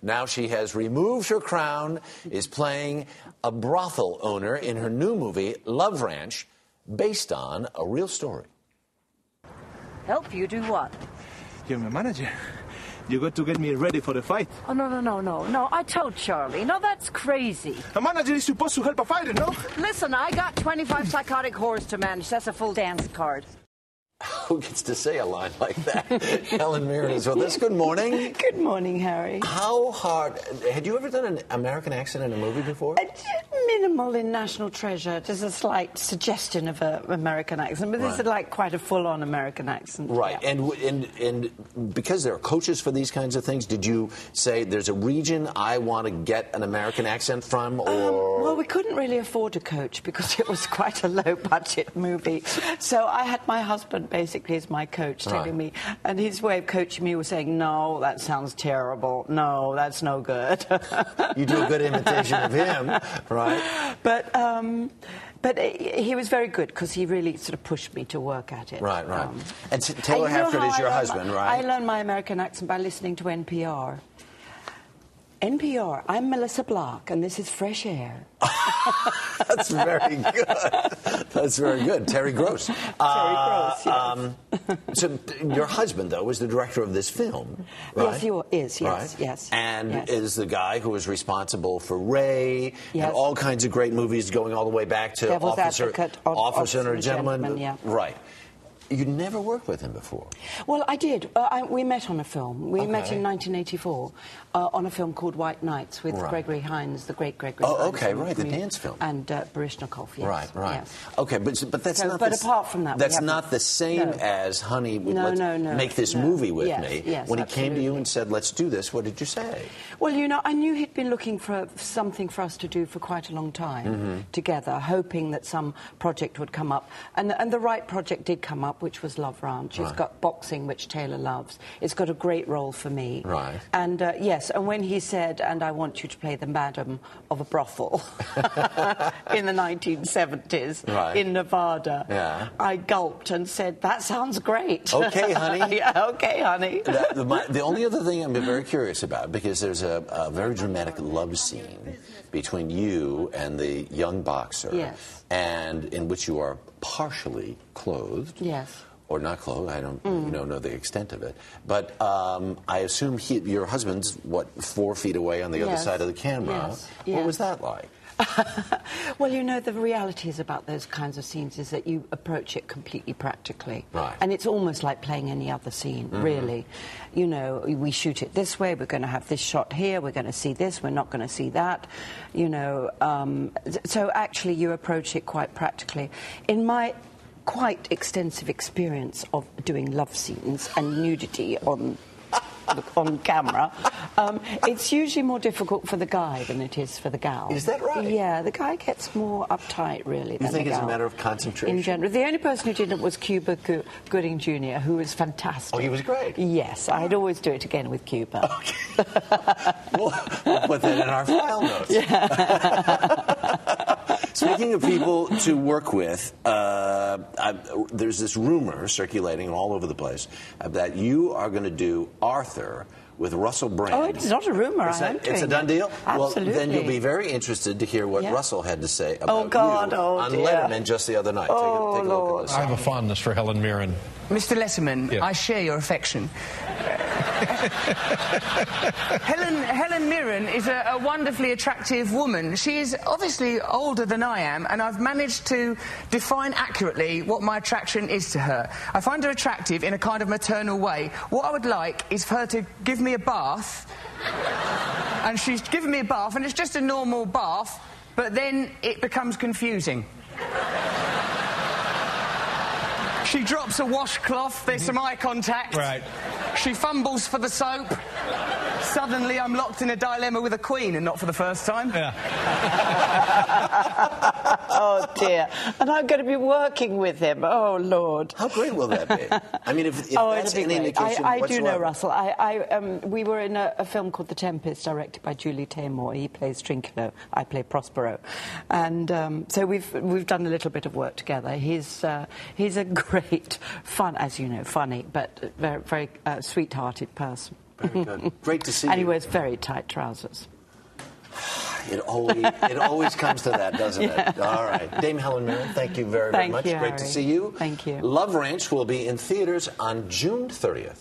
Now she has removed her crown, is playing a brothel owner in her new movie, Love Ranch, based on a real story. Help you do what? You're my manager. You got to get me ready for the fight. Oh, no. I told Charlie. No, that's crazy. A manager is supposed to help a fighter, no? Listen, I got 25 psychotic whores to manage. That's a full dance card. Who gets to say a line like that? Helen Mirren is with us. Good morning. Good morning, Harry. How hard... Had you ever done an American accent in a movie before? Minimal in National Treasure. There's a slight suggestion of an American accent, but this is like quite a full-on American accent. Right, yeah. and because there are coaches for these kinds of things, did you say there's a region I want to get an American accent from, or...? Well, we couldn't really afford a coach because it was quite a low-budget movie. So I had my husband basically as my coach telling me, and his way of coaching me was saying, no, that sounds terrible. No, that's no good. You do a good imitation of him, right? But he was very good because he really sort of pushed me to work at it. Right. And Taylor Hafford is your husband, right? I learned my American accent by listening to NPR. NPR, I'm Melissa Block, and this is Fresh Air. That's very good. That's very good. Terry Gross. Terry Gross, yes. So your husband, though, was the director of this film, right? Yes, he is, yes, right? yes. And is the guy who was responsible for Ray yes. and all kinds of great movies going all the way back to Devil's Officer Advocate, and a Gentleman. Yeah. Right. You'd never worked with him before? Well, I did. We met on a film. We met in 1984 on a film called White Nights with Gregory Hines, the great Gregory Hines. Oh, okay, right, the dance film. And Baryshnikov, yes. Right. Yes. Okay, but that's not... But apart from that... That's not the same as, honey, let's make this movie with me. Yes, when he absolutely. came to you and said, let's do this, what did you say? Well, you know, I knew he'd been looking for something for us to do for quite a long time together, hoping that some project would come up. And the right project did come up, which was Love Ranch. It's got boxing, which Taylor loves. It's got a great role for me. Right. And, yes, and when he said, and I want you to play the madam of a brothel in the 1970s in Nevada, I gulped and said, that sounds great. Okay, honey. Okay, honey. The only other thing I'm very curious about, because there's a very dramatic love scene between you and the young boxer, and in which you are partially clothed. Yes. Or not clothed, I don't know the extent of it. But I assume your husband's, 4 feet away on the other side of the camera. Yes. What was that like? Well, you know, the realities about those kinds of scenes is that you approach it completely practically. Right. And it's almost like playing any other scene, really. You know, we shoot it this way, we're going to have this shot here, we're going to see this, we're not going to see that. You know, so actually you approach it quite practically. In my quite extensive experience of doing love scenes and nudity on camera, it's usually more difficult for the guy than it is for the gal. Is that right? Yeah, the guy gets more uptight, really, than the gal. You think it's a matter of concentration? In general. The only person who did it was Cuba Gooding Jr., who was fantastic. Oh, he was great? Yes, I'd always do it again with Cuba. Okay. We'll put that in our file notes. Speaking of people to work with, there's this rumor circulating all over the place that you are going to do Arthur with Russell Brand. Oh, it's not a rumor. It's a done deal? Absolutely. Well, then you'll be very interested to hear what Russell had to say about you on dear. Letterman just the other night. Take a look at this. I have a fondness for Helen Mirren. Mr. Letterman, I share your affection. Helen Mirren is a wonderfully attractive woman. She is obviously older than I am, and I've managed to define accurately what my attraction is to her. I find her attractive in a kind of maternal way. What I would like is for her to give me a bath, and she's given me a bath, and it's just a normal bath, but then it becomes confusing. She drops a washcloth, there's some eye contact. Right. She fumbles for the soap. Suddenly I'm locked in a dilemma with a queen, and not for the first time. Yeah. Oh, dear. And I'm going to be working with him. Oh, Lord. How great will that be? I mean, if that's any indication I do know Russell. We were in a film called The Tempest, directed by Julie Taymor. He plays Trinculo, I play Prospero. And so we've done a little bit of work together. He's a great, as you know, funny, but very, very sweet-hearted person. Very good. Great to see you. And he wears very tight trousers. It always comes to that, doesn't it? All right. Dame Helen Mirren, thank you very much. Thank you, Great to Harry. see you. Thank you. Love Ranch will be in theaters on June 30th.